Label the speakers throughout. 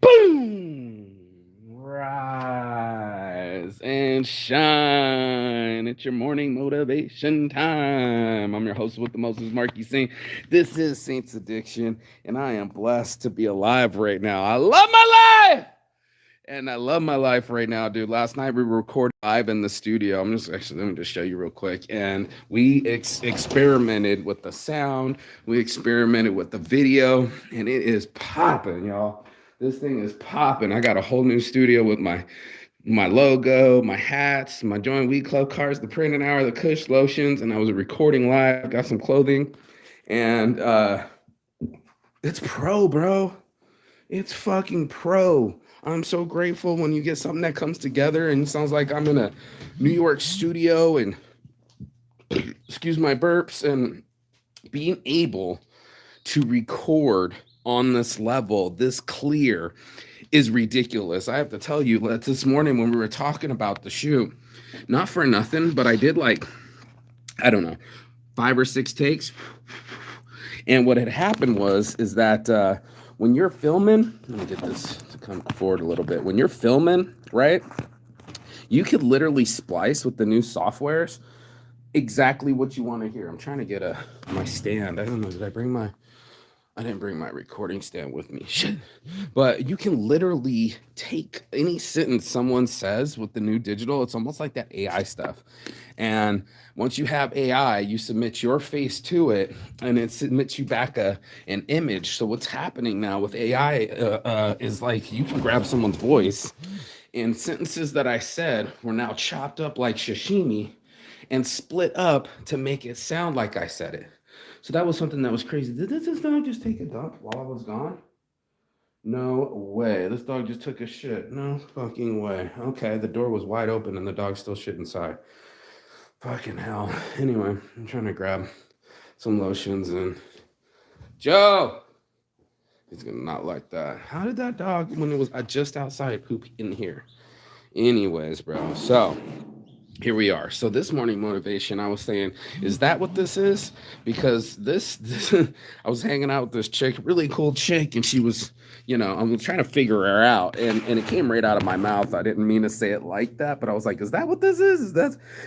Speaker 1: Boom! Rise and shine. It's your morning motivation time. I'm your host with the Moses Marquis Saint. This is Saint's Addiction, and I am blessed to be alive right now. I love my life! And I love my life right now, dude. Last night we recorded live in the studio. Let me just show you real quick. And we experimented with the sound, we experimented with the video, and it is popping, y'all. This thing is popping. I got a whole new studio with my logo, my hats, my Join Weed Club cards, the printing hour, the Kush lotions, and I was recording live. Got some clothing, and it's pro, bro. It's fucking pro. I'm so grateful when you get something that comes together and it sounds like I'm in a New York studio and excuse my burps, and being able to record on this level, this clear, is ridiculous. I have to tell you that this morning when we were talking about the shoot, not for nothing, but I did like, I don't know, 5 or 6 takes. And what had happened is that when you're filming, let me get this to come forward a little bit. When you're filming, right, you could literally splice with the new softwares exactly what you want to hear. I'm trying to get my stand. I don't know. I didn't bring my recording stand with me. Shit. But you can literally take any sentence someone says with the new digital. It's almost like that AI stuff. And once you have AI, you submit your face to it, and it submits you back an image. So what's happening now with AI is like you can grab someone's voice, and sentences that I said were now chopped up like sashimi and split up to make it sound like I said it. So that was something that was crazy. Did this dog just take a dump while I was gone? No way. This dog just took a shit. No fucking way. Okay, the door was wide open and the dog still shit inside. Fucking hell. Anyway, I'm trying to grab some lotions and Joe. He's gonna not like that. How did that dog, when it was just outside, poop in here? Anyways, bro. So here we are. So this morning motivation, I was saying, is that what this is? Because this I was hanging out with this chick, really cool chick, and she was, I'm trying to figure her out, and it came right out of my mouth. I didn't mean to say it like that, but I was like, is that what this is?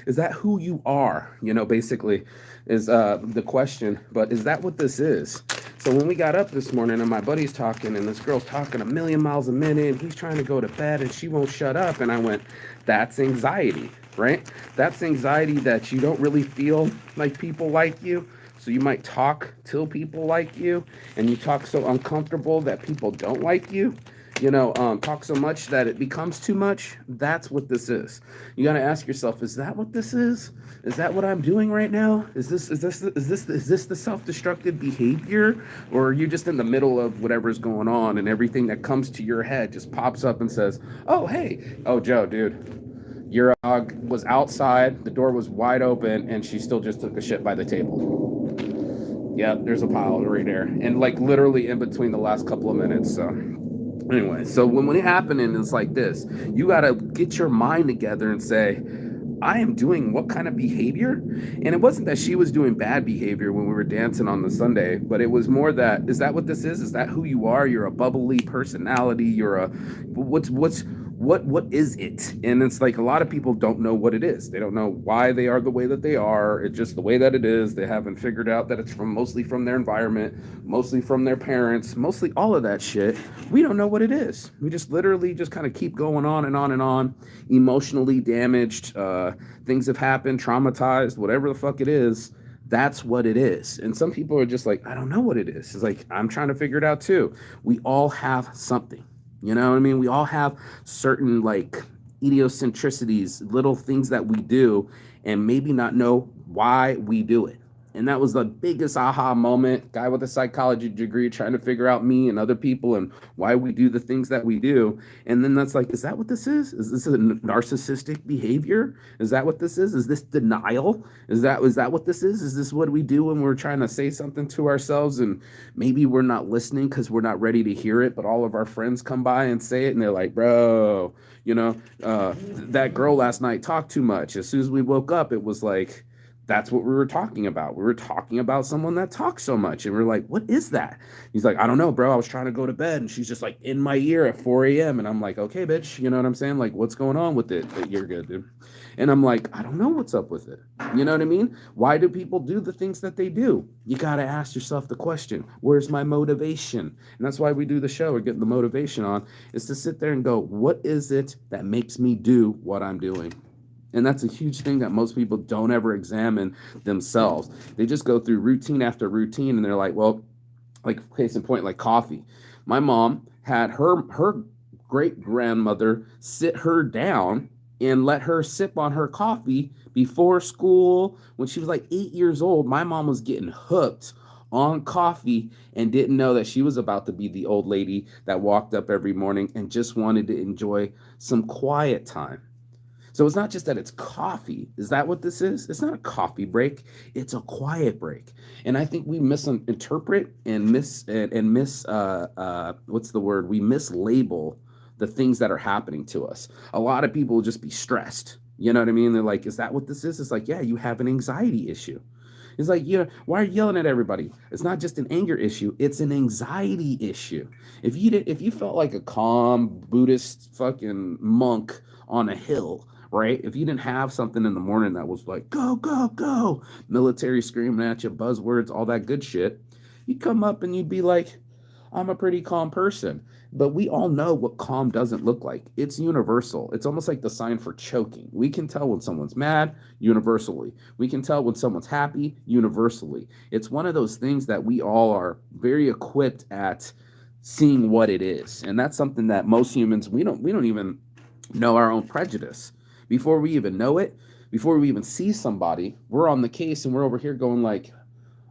Speaker 1: Is that who you are? Basically is the question. But is that what this is? So when we got up this morning and my buddy's talking and this girl's talking a million miles a minute, and he's trying to go to bed and she won't shut up, and I went, that's anxiety. Right? That's anxiety that you don't really feel like people like you. So you might talk till people like you, and you talk so uncomfortable that people don't like you. Talk so much that it becomes too much. That's what this is. You got to ask yourself, is that what this is? Is that what I'm doing right now? Is this the self-destructive behavior, or are you just in the middle of whatever's going on and everything that comes to your head just pops up and says, "Oh, hey, oh Joe, dude, your dog was outside, the door was wide open, and she still just took a shit by the table." Yeah, there's a pile right there. And like literally in between the last couple of minutes. So anyway, so when it happened, and it's like this, you got to get your mind together and say, I am doing what kind of behavior? And it wasn't that she was doing bad behavior when we were dancing on the Sunday, but it was more that, is that what this is? Is that who you are? You're a bubbly personality. You're a, what is it? And it's like a lot of people don't know what it is. They don't know why they are the way that they are. It's just the way that it is. They haven't figured out that it's mostly from their environment, mostly from their parents, mostly all of that shit. We don't know what it is. We just literally just kind of keep going on and on and on, emotionally damaged. Things have happened, traumatized, whatever the fuck it is. That's what it is. And some people are just like, I don't know what it is. It's like, I'm trying to figure it out too. We all have something. You know what I mean? We all have certain like idiocentricities, little things that we do, and maybe not know why we do it. And that was the biggest aha moment. Guy with a psychology degree trying to figure out me and other people and why we do the things that we do. And then that's like, is that what this is? Is this a narcissistic behavior? Is that what this is? Is this denial? Is that what this is? Is this what we do when we're trying to say something to ourselves and maybe we're not listening because we're not ready to hear it, but all of our friends come by and say it and they're like, bro, that girl last night talked too much. As soon as we woke up, it was like, That's what we were talking about. We were talking about someone that talks so much. And we're like, what is that? He's like, I don't know, bro. I was trying to go to bed. And she's just like in my ear at 4 a.m. And I'm like, okay, bitch. You know what I'm saying? Like, what's going on with it? You're good, dude. And I'm like, I don't know what's up with it. You know what I mean? Why do people do the things that they do? You got to ask yourself the question, where's my motivation? And that's why we do the show or get the motivation on, is to sit there and go, what is it that makes me do what I'm doing? And that's a huge thing that most people don't ever examine themselves. They just go through routine after routine and they're like, well, like case in point, like coffee. My mom had her great grandmother sit her down and let her sip on her coffee before school. When she was like 8 years old, my mom was getting hooked on coffee and didn't know that she was about to be the old lady that walked up every morning and just wanted to enjoy some quiet time. So it's not just that it's coffee. Is that what this is? It's not a coffee break. It's a quiet break. And I think we misinterpret and what's the word? We mislabel the things that are happening to us. A lot of people will just be stressed. You know what I mean? They're like, is that what this is? It's like, yeah, you have an anxiety issue. It's like, you know, why are you yelling at everybody? It's not just an anger issue, it's an anxiety issue. If you felt like a calm Buddhist fucking monk on a hill, right? If you didn't have something in the morning that was like, go, go, go, military screaming at you, buzzwords, all that good shit, you'd come up and you'd be like, I'm a pretty calm person. But we all know what calm doesn't look like. It's universal. It's almost like the sign for choking. We can tell when someone's mad universally. We can tell when someone's happy universally. It's one of those things that we all are very equipped at seeing what it is. And that's something that most humans, we don't even know our own prejudice. Before we even know it, before we even see somebody, we're on the case and we're over here going like,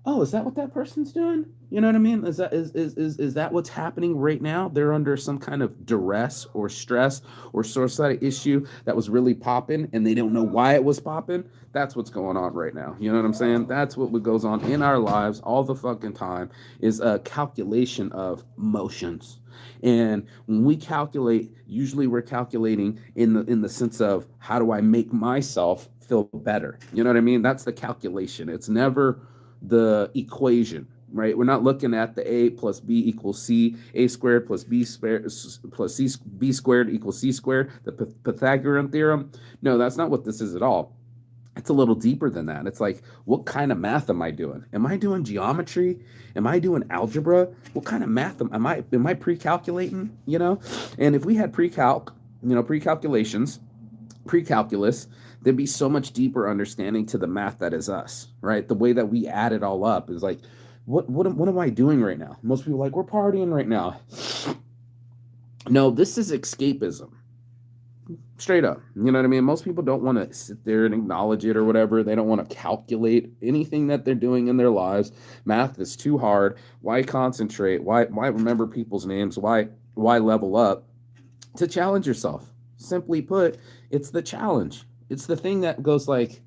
Speaker 1: oh, is that what that person's doing? You know what I mean? Is that what's happening right now? They're under some kind of duress or stress or suicide issue that was really popping and they don't know why it was popping. That's what's going on right now. You know what I'm saying? That's what goes on in our lives all the fucking time, is a calculation of emotions. And when we calculate, usually we're calculating in the sense of, how do I make myself feel better? You know what I mean? That's the calculation. It's never the equation, right? We're not looking at the A plus B equals C, A squared plus B squared plus C, B squared equals C squared, the Pythagorean theorem. No, that's not what this is at all. It's a little deeper than that. It's like, what kind of math am I doing? Am I doing geometry? Am I doing algebra? What kind of math am I pre-calculating, you know? And if we had pre-calculations, pre-calculus, there'd be so much deeper understanding to the math that is us, right? The way that we add it all up is like, what am I doing right now? Most people are like, we're partying right now. No, this is escapism. Straight up. You know what I mean? Most people don't want to sit there and acknowledge it or whatever. They don't want to calculate anything that they're doing in their lives. Math is too hard. Why concentrate? Why remember people's names? Why level up? To challenge yourself. Simply put, it's the challenge. It's the thing that goes like,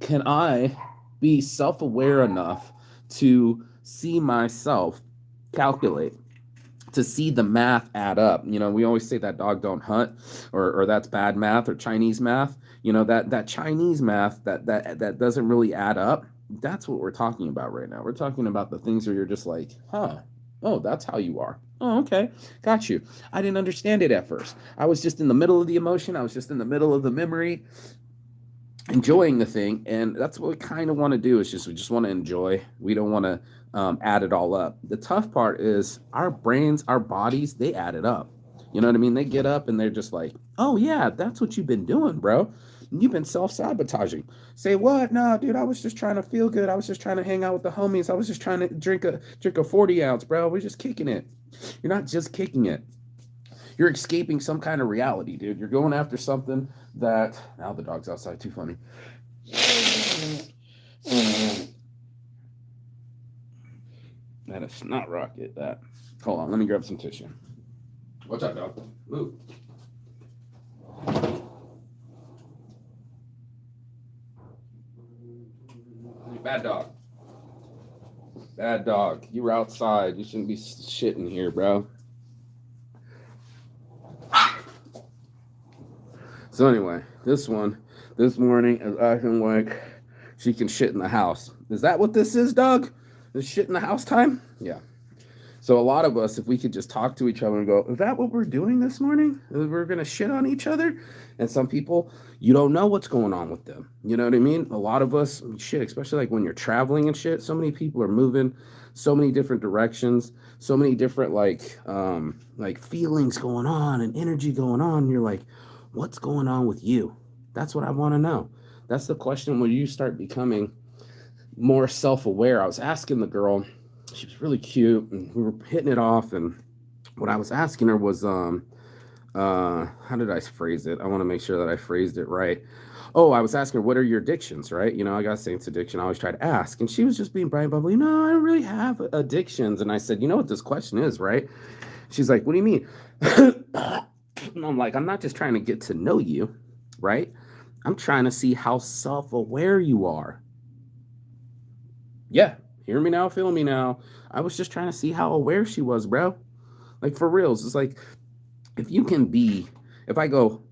Speaker 1: can I be self-aware enough to see myself calculate, to see the math add up? You know, we always say that dog don't hunt, or that's bad math, or Chinese math. You know, that Chinese math that doesn't really add up. That's what we're talking about right now. We're talking about the things where you're just like, oh, that's how you are. Oh, okay. Got you. I didn't understand it at first. I was just in the middle of the emotion. I was just in the middle of the memory, enjoying the thing. And that's what we kind of want to do, is we just want to enjoy. We don't want to add it all up. The tough part is our brains, our bodies, they add it up. You know what I mean? They get up and they're just like, oh yeah, that's what you've been doing, bro. You've been self-sabotaging. Say what? No, dude, I was just trying to feel good. I was just trying to hang out with the homies. I was just trying to drink a 40 ounce, bro. We're just kicking it. You're not just kicking it. You're escaping some kind of reality, dude. You're going after something that... Now the dog's outside, too funny. That is not rocket, that. Hold on, let me grab some tissue. What's up, dog? Move. Bad dog. Bad dog. You were outside. You shouldn't be shitting here, bro. So anyway, this morning is acting like She can shit in the house. Is that what this is, Doug? Is shit in the house time? Yeah. So a lot of us, if we could just talk to each other and go, is that what we're doing this morning? We're gonna shit on each other? And some people, you don't know what's going on with them. You know what I mean? A lot of us, shit, especially like when you're traveling and shit, so many people are moving so many different directions, so many different like feelings going on and energy going on. And you're like, what's going on with you? That's what I want to know. That's the question when you start becoming more self-aware. I was asking the girl, she was really cute and we were hitting it off, and what I was asking her was how did I phrase it? I want to make sure that I phrased it right. Oh, I was asking her, what are your addictions, right? You know, I got Saints addiction. I always try to ask. And she was just being bright bubbly. No, I don't really have addictions. And I said, you know what this question is, right? She's like, what do you mean? And I'm like, I'm not just trying to get to know you, right? I'm trying to see how self-aware you are. Yeah, hear me now, feel me now. I was just trying to see how aware she was, bro. Like for reals. It's like if you can be, if I go,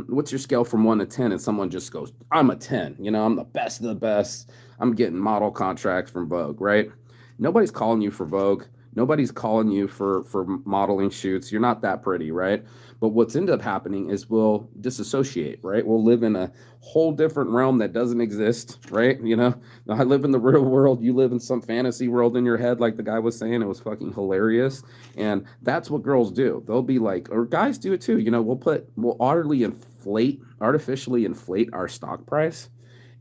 Speaker 1: what's your scale from 1 to 10, and someone just goes, I'm a 10, you know, I'm the best of the best. I'm getting model contracts from Vogue, right? Nobody's calling you for Vogue. Nobody's calling you for modeling shoots. You're not that pretty, right? But what's ended up happening is we'll disassociate, right? We'll live in a whole different realm that doesn't exist, right? You know, I live in the real world. You live in some fantasy world in your head, like the guy was saying. It was fucking hilarious. And that's what girls do. They'll be like, or guys do it too. You know, we'll artificially inflate our stock price,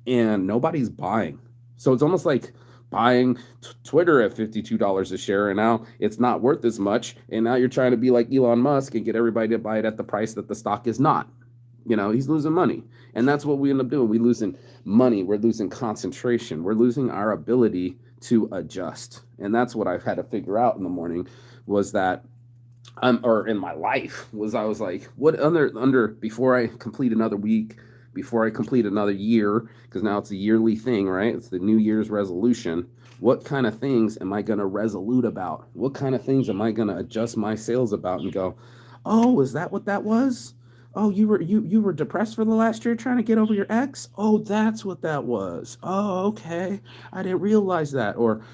Speaker 1: and nobody's buying. So it's almost like buying Twitter at $52 a share, and now it's not worth as much. And now you're trying to be like Elon Musk and get everybody to buy it at the price that the stock is not. You know, he's losing money. And that's what we end up doing. We're losing money. We're losing concentration. We're losing our ability to adjust. And that's what I've had to figure out in the morning was that or in my life was I was like, what under before I complete another week, before I complete another year, because now it's a yearly thing, right? It's the New Year's resolution. What kind of things am I going to resolute about? What kind of things am I going to adjust my sales about and go, oh, is that what that was? Oh, you were depressed for the last year trying to get over your ex? Oh, that's what that was. Oh, okay. I didn't realize that. Or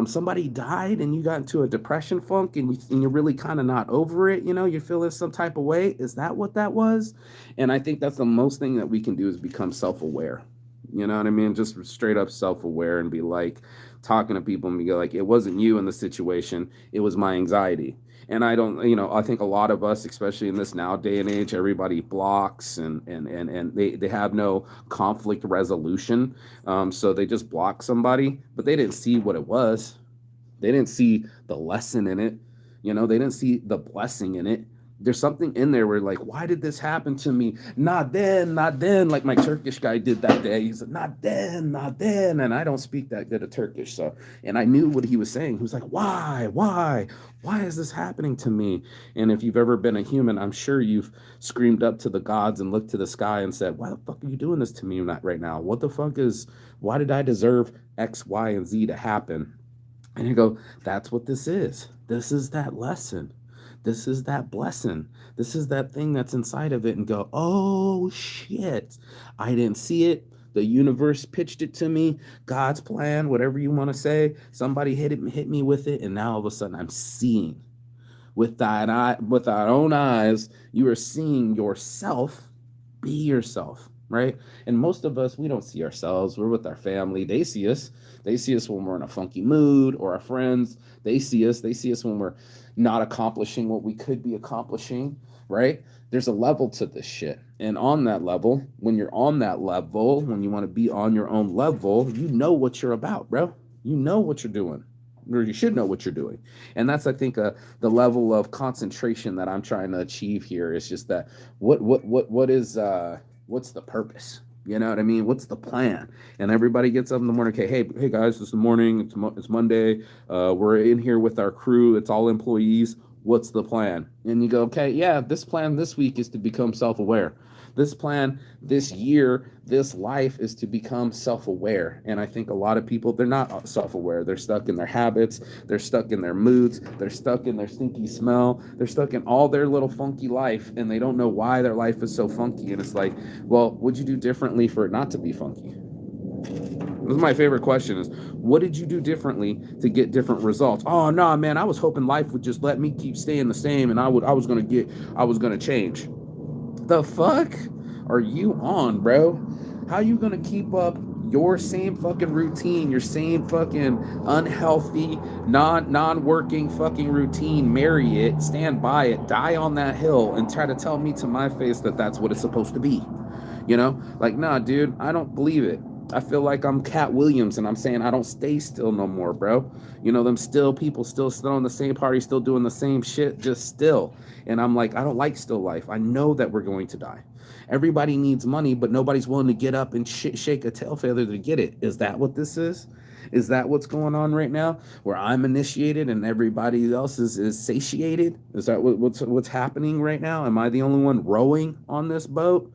Speaker 1: somebody died and you got into a depression funk and you're really kind of not over it. You know, you're feeling some type of way. Is that what that was? And I think that's the most thing that we can do is become self-aware. You know what I mean? Just straight up self-aware and be like talking to people and be like, it wasn't you in the situation. It was my anxiety. And I don't, you know, I think a lot of us, especially in this now day and age, everybody blocks and they have no conflict resolution. So they just block somebody, but they didn't see what it was. They didn't see the lesson in it. You know, they didn't see the blessing in it. There's something in there where like, why did this happen to me? Not then, not then. Like my Turkish guy did that day. He said, not then, not then. And I don't speak that good of Turkish. So, and I knew what he was saying. He was like, why is this happening to me? And if you've ever been a human, I'm sure you've screamed up to the gods and looked to the sky and said, why the fuck are you doing this to me right now? What the fuck why did I deserve X, Y, and Z to happen? And you go, that's what this is. This is that lesson. This is that blessing. This is that thing that's inside of it, and go, oh shit, I didn't see it. The universe pitched it to me. God's plan, whatever you want to say. Somebody hit me with it, and now all of a sudden I'm seeing with with our own eyes. You are seeing yourself. Be yourself, right? And most of us, we don't see ourselves. We're with our family. They see us. They see us when we're in a funky mood, or our friends. They see us. They see us when we're not accomplishing what we could be accomplishing, right? There's a level to this shit. And on that level, when you're on that level, when you want to be on your own level, you know what you're about, bro. You know what you're doing, or you should know what you're doing. And that's, I think, the level of concentration that I'm trying to achieve here. Is just that what is what's the purpose? You know what I mean? What's the plan? And everybody gets up in the morning. Okay, hey guys, it's the morning. It's Monday. We're in here with our crew. It's all employees. What's the plan? And you go, okay, yeah, this plan this week is to become self-aware. This plan this year, this life is to become self-aware. And I think a lot of people, they're not self-aware. They're stuck in their habits. They're stuck in their moods. They're stuck in their stinky smell. They're stuck in all their little funky life, and they don't know why their life is so funky. And it's like, well, what'd you do differently for it not to be funky? This is my favorite question is, what did you do differently to get different results? Oh, no, man, I was hoping life would just let me keep staying the same and I was going to change. The fuck are you on, bro? How you going to keep up your same fucking routine, your same fucking unhealthy, non-working fucking routine, marry it, stand by it, die on that hill, and try to tell me to my face that that's what it's supposed to be? You know, like, nah, dude, I don't believe it. I feel like I'm Cat Williams and I'm saying I don't stay still no more, bro. You know, them still people still in the same party, still doing the same shit, just still. And I'm like, I don't like still life. I know that we're going to die. Everybody needs money, but nobody's willing to get up and shake a tail feather to get it. Is that what this is? Is that what's going on right now? Where I'm initiated and everybody else is satiated? Is that what's happening right now? Am I the only one rowing on this boat?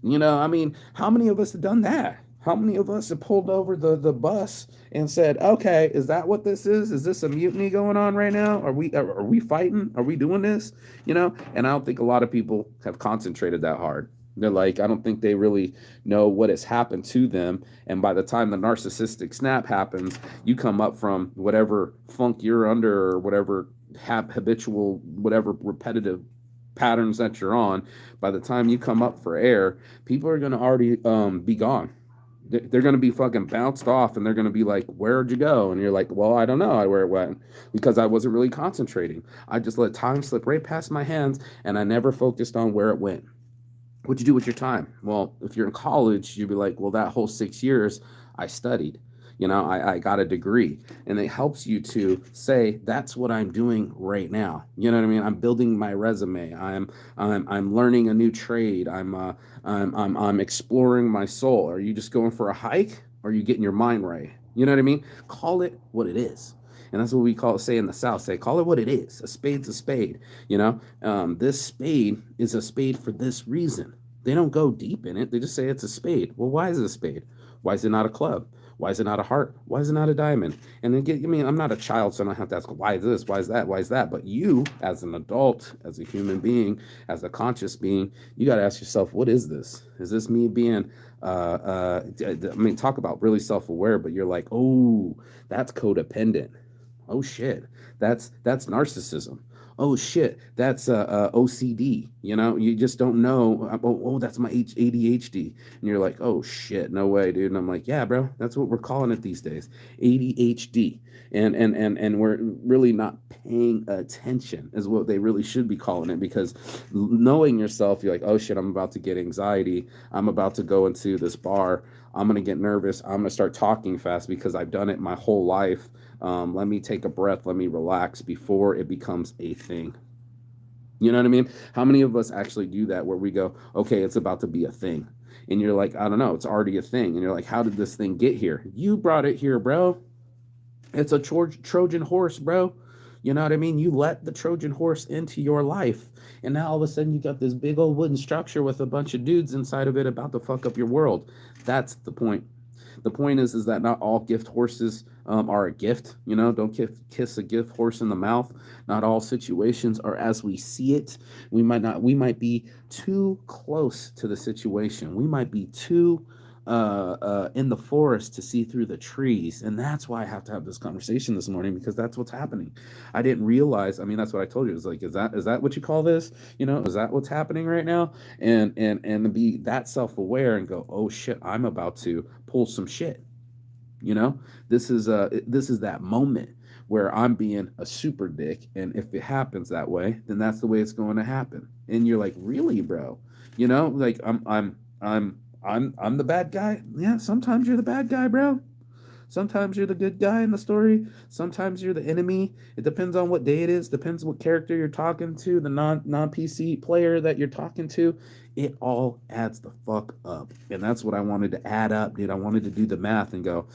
Speaker 1: You know, I mean, how many of us have done that? How many of us have pulled over the bus and said, okay, is that what this is? Is this a mutiny going on right now? Are we fighting? Are we doing this? You know, and I don't think a lot of people have concentrated that hard. They're like, I don't think they really know what has happened to them. And by the time the narcissistic snap happens, you come up from whatever funk you're under or whatever habitual, whatever repetitive patterns that you're on. By the time you come up for air, people are going to already be gone. They're going to be fucking bounced off and they're going to be like, where'd you go? And you're like, well, I don't know where it went because I wasn't really concentrating. I just let time slip right past my hands and I never focused on where it went. What'd you do with your time? Well, if you're in college, you'd be like, well, that whole 6 years I studied. You know, I got a degree, and it helps you to say that's what I'm doing right now. You know what I mean? I'm building my resume. I'm learning a new trade. I'm exploring my soul. Are you just going for a hike, or are you getting your mind right? You know what I mean? Call it what it is. And that's what we say in the South, say, call it what it is. A spade's a spade. You know, this spade is a spade for this reason. They don't go deep in it. They just say it's a spade. Well, why is it a spade? Why is it not a club? Why is it not a heart? Why is it not a diamond? And then I mean, I'm not a child, so I don't have to ask, why is this? Why is that? Why is that? But you, as an adult, as a human being, as a conscious being, you got to ask yourself, what is this? Is this me being, I mean, talk about really self-aware, but you're like, oh, that's codependent. Oh, shit. That's narcissism. Oh shit, that's OCD. You know, you just don't know. Oh, that's my ADHD, and you're like, oh shit, no way, dude. And I'm like, yeah, bro, that's what we're calling it these days, ADHD. And we're really not paying attention, is what they really should be calling it, because knowing yourself, you're like, oh shit, I'm about to get anxiety. I'm about to go into this bar. I'm gonna get nervous. I'm gonna start talking fast because I've done it my whole life. Let me take a breath. Let me relax before it becomes a thing. You know what I mean? How many of us actually do that where we go, okay, it's about to be a thing. And you're like, I don't know, it's already a thing. And you're like, how did this thing get here? You brought it here, bro. It's a Trojan horse, bro. You know what I mean? You let the Trojan horse into your life. And now all of a sudden you got this big old wooden structure with a bunch of dudes inside of it about to fuck up your world. That's the point. The point is that not all gift horses are a gift. You know, don't kiss a gift horse in the mouth. Not all situations are as we see it. We might be too close to the situation. We might be too in the forest to see through the trees. And that's why I have to have this conversation this morning, because that's what's happening. I didn't realize, I mean, that's what I told you. It's like, is that what you call this? You know, is that what's happening right now? And be that self-aware and go, oh shit, I'm about to pull some shit. You know, this is that moment where I'm being a super dick, and if it happens that way, then that's the way it's going to happen. And you're like, really, bro? You know, like I'm the bad guy. Yeah, sometimes you're the bad guy, bro. Sometimes you're the good guy in the story. Sometimes you're the enemy. It depends on what day it is. Depends what character you're talking to, the non PC player that you're talking to. It all adds the fuck up. And that's what I wanted to add up, dude. I wanted to do the math and go,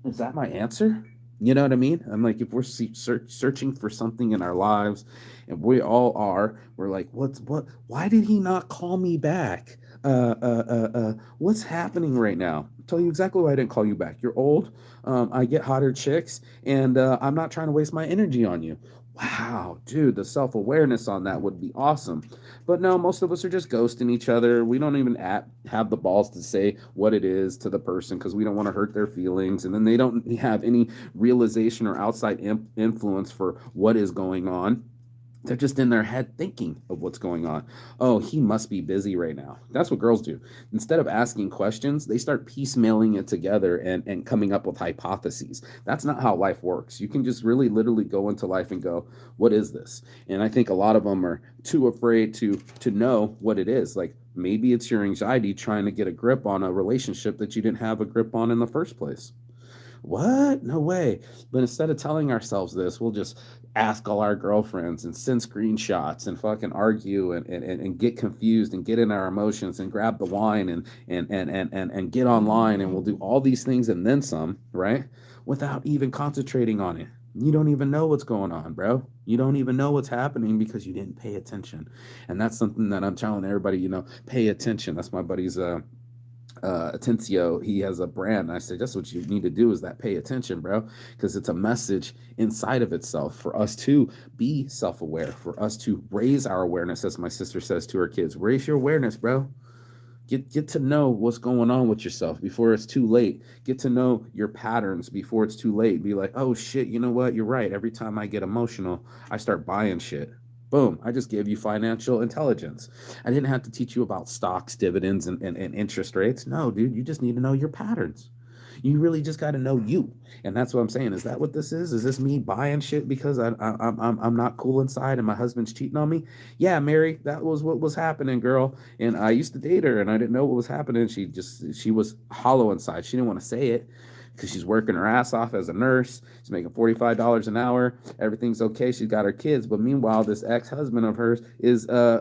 Speaker 1: is that my answer? You know what I mean? I'm like, if we're searching for something in our lives, and we all are, we're like, why did he not call me back? What's happening right now? I'll tell you exactly why I didn't call you back. You're old. I get hotter chicks, and I'm not trying to waste my energy on you. Wow, dude, the self awareness on that would be awesome. But no, most of us are just ghosting each other. We don't even have the balls to say what it is to the person because we don't want to hurt their feelings. And then they don't have any realization or outside influence for what is going on. They're just in their head thinking of what's going on. Oh, he must be busy right now. That's what girls do. Instead of asking questions, they start piecemealing it together and coming up with hypotheses. That's not how life works. You can just really literally go into life and go, what is this? And I think a lot of them are too afraid to know what it is. Like maybe it's your anxiety trying to get a grip on a relationship that you didn't have a grip on in the first place. What? No way. But instead of telling ourselves this, we'll just ask all our girlfriends and send screenshots and fucking argue and get confused and get in our emotions and grab the wine and get online and we'll do all these things and then some, right? Without even concentrating on it. You don't even know what's going on, bro. You don't even know what's happening because you didn't pay attention. And that's something that I'm telling everybody, pay attention. That's my buddy's Atencio, he has a brand. And I said, that's what you need to do is that pay attention, bro, because it's a message inside of itself for us to be self-aware, for us to raise our awareness, as my sister says to her kids, raise your awareness, bro. Get to know what's going on with yourself before it's too late. Get to know your patterns before it's too late. Be like, oh shit, you know what? You're right. Every time I get emotional, I start buying shit. Boom, I just gave you financial intelligence. I didn't have to teach you about stocks, dividends, and interest rates. No, dude, you just need to know your patterns. You really just got to know you. And that's what I'm saying. Is that what this is? Is this me buying shit because I'm not cool inside and my husband's cheating on me? Yeah, Mary, that was what was happening, girl. And I used to date her and I didn't know what was happening. She was hollow inside. She didn't want to say it because she's working her ass off as a nurse. She's making $45 an hour. Everything's okay. She's got her kids. But meanwhile, this ex-husband of hers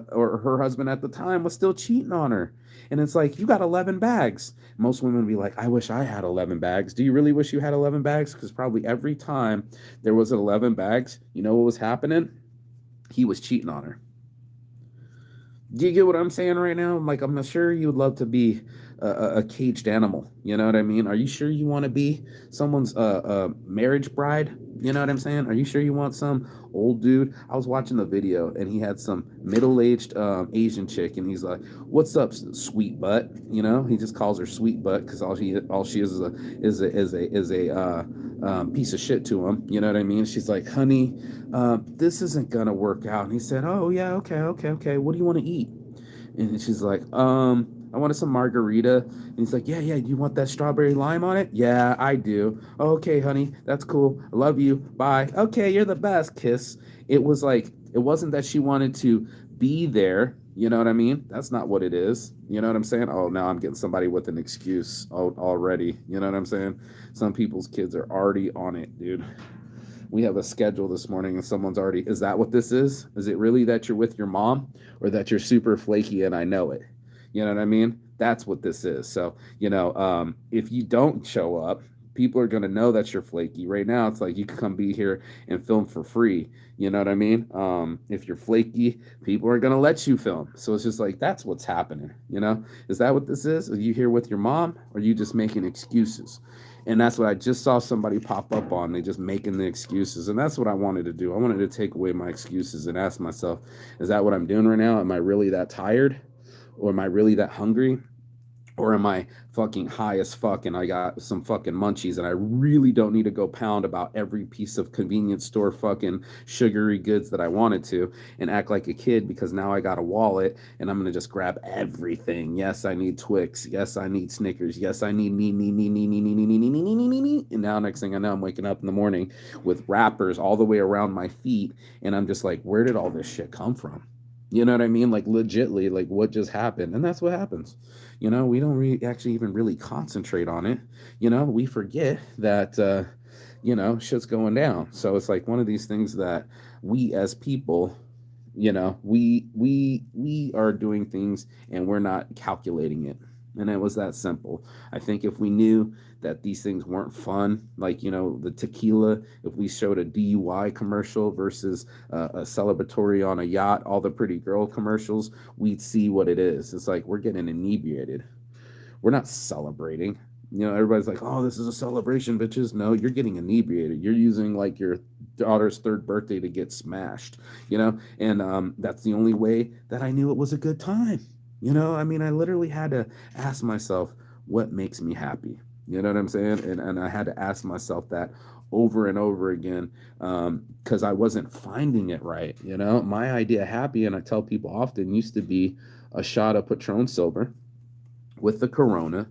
Speaker 1: or her husband at the time was still cheating on her. And it's like, you got 11 bags. Most women would be like, I wish I had 11 bags. Do you really wish you had 11 bags? Because probably every time there was 11 bags, you know what was happening? He was cheating on her. Do you get what I'm saying right now? Like, I'm sure you would love to be a caged animal. You know what I mean? Are you sure you want to be someone's marriage bride? You know what I'm saying? Are you sure you want some old dude? I was watching the video and he had some middle-aged Asian chick, and he's like, "What's up, sweet butt?" You know, he just calls her sweet butt because all she is a piece of shit to him. You know what I mean? She's like, "Honey, this isn't gonna work out." And he said, "Oh yeah, okay, okay, okay. What do you want to eat?" And she's like, I wanted some margarita. And he's like, yeah, yeah, you want that strawberry lime on it? Yeah, I do. Okay, honey, that's cool. I love you. Bye. Okay, you're the best. Kiss. It was like, it wasn't that she wanted to be there. You know what I mean? That's not what it is. You know what I'm saying? Oh, now I'm getting somebody with an excuse already. You know what I'm saying? Some people's kids are already on it, dude. We have a schedule this morning and someone's already, is that what this is? Is it really that you're with your mom or that you're super flaky and I know it? You know what I mean? That's what this is. So, if you don't show up, people are going to know that you're flaky. Right now, it's like you can come be here and film for free. You know what I mean? If you're flaky, people are going to let you film. So it's just like, that's what's happening. Is that what this is? Are you here with your mom or are you just making excuses? And that's what I just saw somebody pop up on. They just making the excuses. And that's what I wanted to do. I wanted to take away my excuses and ask myself, is that what I'm doing right now? Am I really that tired? Or am I really that hungry? Or am I fucking high as fuck and I got some fucking munchies and I really don't need to go pound about every piece of convenience store fucking sugary goods that I wanted to and act like a kid because now I got a wallet and I'm gonna just grab everything. Yes, I need Twix. Yes, I need Snickers. Yes, I need and now next thing I know, I'm waking up in the morning with wrappers all the way around my feet and I'm just like, where did all this shit come from? You know what I mean? Like legitly, like what just happened? And that's what happens. We don't actually even really concentrate on it. We forget that, shit's going down. So it's like one of these things that we as people, we are doing things and we're not calculating it. And it was that simple. I think if we knew that these things weren't fun, like, the tequila, if we showed a DUI commercial versus a celebratory on a yacht, all the pretty girl commercials, we'd see what it is. It's like we're getting inebriated. We're not celebrating. Everybody's like, oh, this is a celebration, bitches. No, you're getting inebriated. You're using like your daughter's third birthday to get smashed, and that's the only way that I knew it was a good time. I mean, I literally had to ask myself, what makes me happy? You know what I'm saying? And I had to ask myself that over and over again, because I wasn't finding it right. My idea of happy, and I tell people often, used to be a shot of Patron Silver with the Corona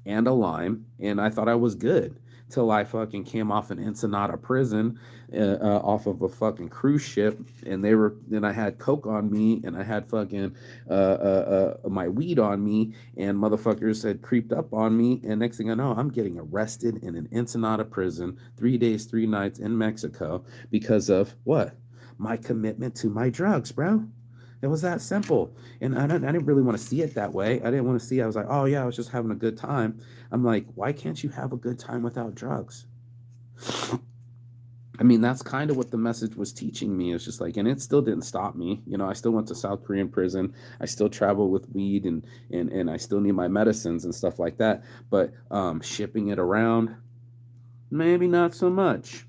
Speaker 1: and a lime, and I thought I was good till I fucking came off an Ensenada prison, off of a fucking cruise ship, and then I had coke on me, and I had fucking my weed on me, and motherfuckers had creeped up on me, and next thing I know, I'm getting arrested in an Ensenada prison, 3 days, 3 nights in Mexico because of what? My commitment to my drugs, bro. It was that simple. And I didn't really want to see it that way. I didn't want to see, I was like, oh, yeah, I was just having a good time. I'm like, why can't you have a good time without drugs? I mean, that's kind of what the message was teaching me. It's just like, and it still didn't stop me. I still went to South Korean prison. I still travel with weed, and I still need my medicines and stuff like that. But shipping it around, maybe not so much.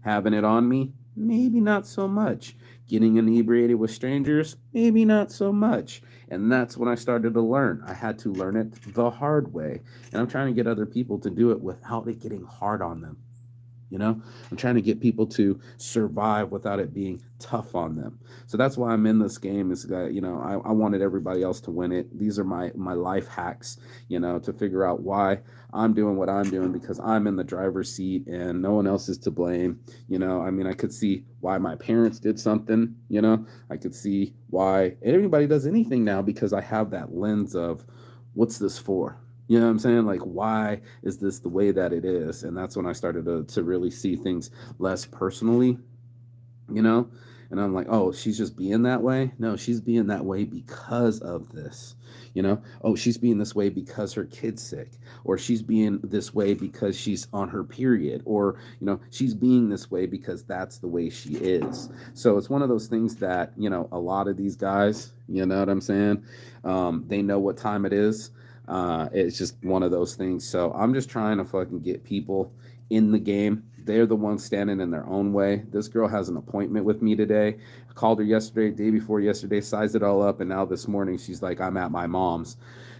Speaker 1: Having it on me, maybe not so much. Getting inebriated with strangers, maybe not so much. And that's when I started to learn. I had to learn it the hard way. And I'm trying to get other people to do it without it getting hard on them. I'm trying to get people to survive without it being tough on them. So that's why I'm in this game. Is that I wanted everybody else to win it. These are my life hacks, to figure out why I'm doing what I'm doing, because I'm in the driver's seat and no one else is to blame. I mean, I could see why my parents did something. I could see why everybody does anything now, because I have that lens of, what's this for? You know what I'm saying? Like, why is this the way that it is? And that's when I started to really see things less personally, you know? And I'm like, oh, she's just being that way? No, she's being that way because of this. Oh, she's being this way because her kid's sick, or she's being this way because she's on her period, or, she's being this way because that's the way she is. So it's one of those things that, a lot of these guys, you know what I'm saying? They know what time it is. It's just one of those things. So I'm just trying to fucking get people in the game. They're the ones standing in their own way. This girl has an appointment with me today. I called her yesterday, day before yesterday, sized it all up, and now this morning she's like, I'm at my mom's.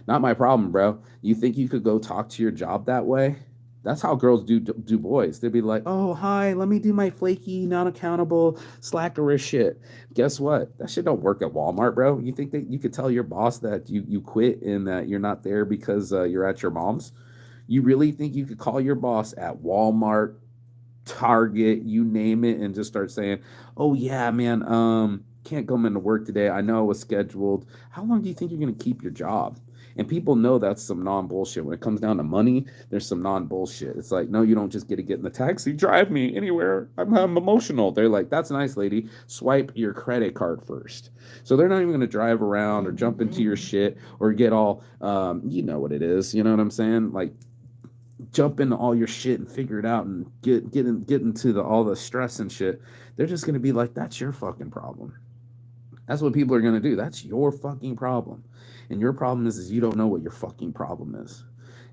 Speaker 1: Not my problem, bro. You think you could go talk to your job that way? That's how girls do boys. They'd be like, oh, hi, let me do my flaky, non-accountable, slackerish shit. Guess what? That shit don't work at Walmart, bro. You think that you could tell your boss that you quit and that you're not there because you're at your mom's? You really think you could call your boss at Walmart, Target, you name it, and just start saying, oh, yeah, man, can't come into work today. I know it was scheduled. How long do you think you're going to keep your job? And people know that's some non-bullshit. When it comes down to money, there's some non-bullshit. It's like, no, you don't just get to get in the taxi, drive me anywhere. I'm emotional. They're like, that's nice, lady. Swipe your credit card first. So they're not even going to drive around or jump into your shit or get all, you know what it is. You know what I'm saying? Like, jump into all your shit and figure it out and get into all the stress and shit. They're just going to be like, that's your fucking problem. That's what people are going to do. That's your fucking problem. And your problem is you don't know what your fucking problem is.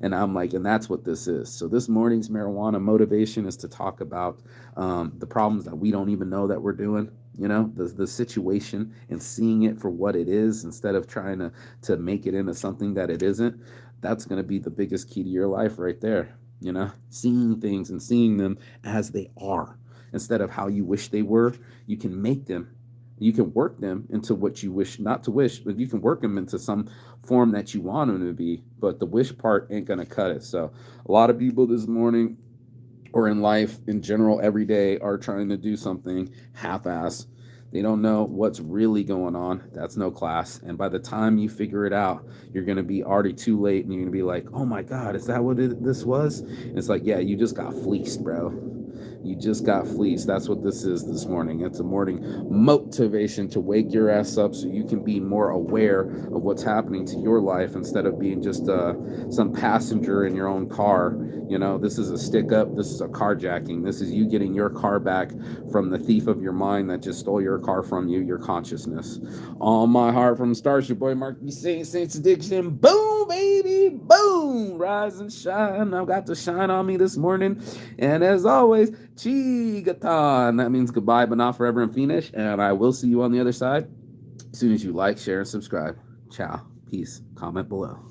Speaker 1: And I'm like, and that's what this is. So this morning's marijuana motivation is to talk about the problems that we don't even know that we're doing, the situation, and seeing it for what it is instead of trying to make it into something that it isn't. That's going to be the biggest key to your life right there. Seeing things and seeing them as they are instead of how you wish they were. You can make them. You can work them into what you wish, not to wish, but you can work them into some form that you want them to be. But the wish part ain't going to cut it. So a lot of people this morning or in life in general every day are trying to do something half-ass. They don't know what's really going on. That's no class. And by the time you figure it out, you're going to be already too late, and you're going to be like, oh my God, is that what this was? And it's like, yeah, you just got fleeced, bro. You just got fleeced. That's what this is this morning. It's a morning motivation to wake your ass up so you can be more aware of what's happening to your life instead of being just some passenger in your own car. This is a stick up. This is a carjacking. This is you getting your car back from the thief of your mind that just stole your car from you, your consciousness. On my heart from Starship Boy Mark, you say Saints Addiction. Boom, baby, boom. Rise and shine. I've got to shine on me this morning. And as always, Chigatan. That means goodbye, but not forever and finish. And I will see you on the other side as soon as you like, share, and subscribe. Ciao. Peace. Comment below.